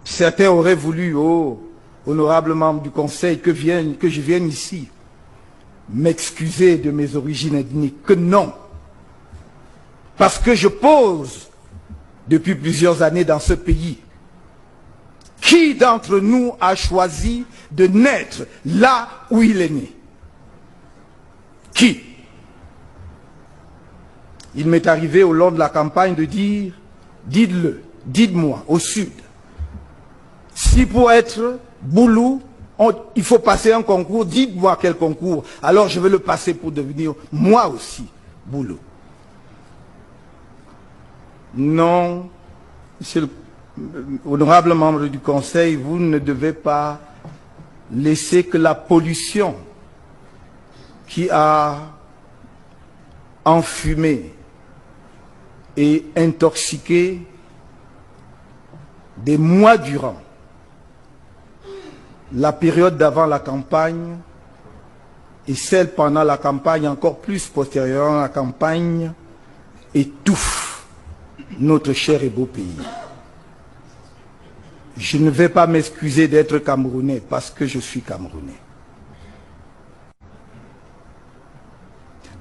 Certains auraient voulu, oh, honorable membre du Conseil, que je vienne ici m'excuser de mes origines ethniques. Que non. Parce que je pose depuis plusieurs années dans ce pays. Qui d'entre nous a choisi de naître là où il est né? Qui? Il m'est arrivé au long de la campagne de dire, dites-le, dites-moi, au sud, si pour être Boulou, il faut passer un concours, dites-moi quel concours, alors je vais le passer pour devenir moi aussi Boulou. Non, monsieur l'honorable membre du Conseil, vous ne devez pas laisser que la pollution qui a enfumé et intoxiqué des mois durant la période d'avant la campagne et celle pendant la campagne, encore plus postérieurement à la campagne, étouffe notre cher et beau pays. Je ne vais pas m'excuser d'être Camerounais parce que je suis Camerounais.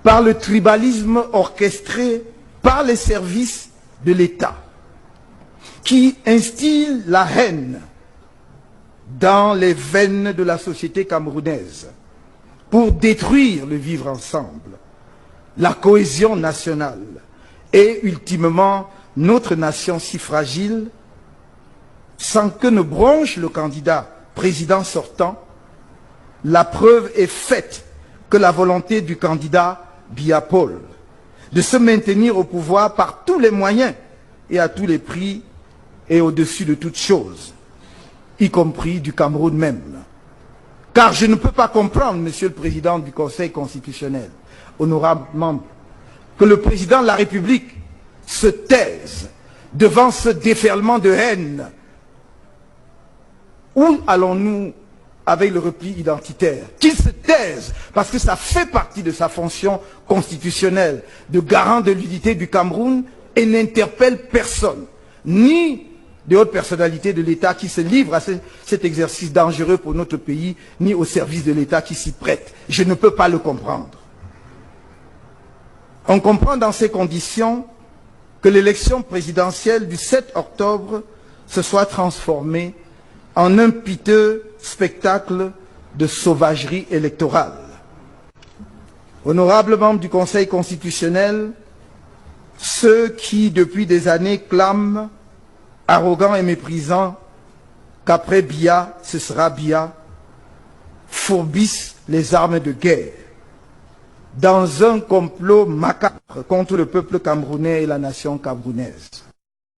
Par le tribalisme orchestré par les services de l'État qui instille la haine dans les veines de la société camerounaise pour détruire le vivre ensemble, la cohésion nationale et ultimement notre nation si fragile, sans que ne bronche le candidat président sortant, la preuve est faite que la volonté du candidat Biya Paul de se maintenir au pouvoir par tous les moyens et à tous les prix et au-dessus de toutes choses, y compris du Cameroun même. Car je ne peux pas comprendre, Monsieur le Président du Conseil constitutionnel, honorable membre, que le Président de la République se taise devant ce déferlement de haine. Où allons-nous avec le repli identitaire? Qu'il se taise, parce que ça fait partie de sa fonction constitutionnelle de garant de l'unité du Cameroun et n'interpelle personne, ni de hautes personnalités de l'État qui se livrent à cet exercice dangereux pour notre pays, ni au service de l'État qui s'y prête. Je ne peux pas le comprendre. On comprend dans ces conditions que l'élection présidentielle du 7 octobre se soit transformée en un piteux spectacle de sauvagerie électorale. Honorables membres du Conseil constitutionnel, ceux qui, depuis des années, clament, arrogants et méprisants, qu'après Biya, ce sera Biya, fourbissent les armes de guerre dans un complot macabre contre le peuple camerounais et la nation camerounaise.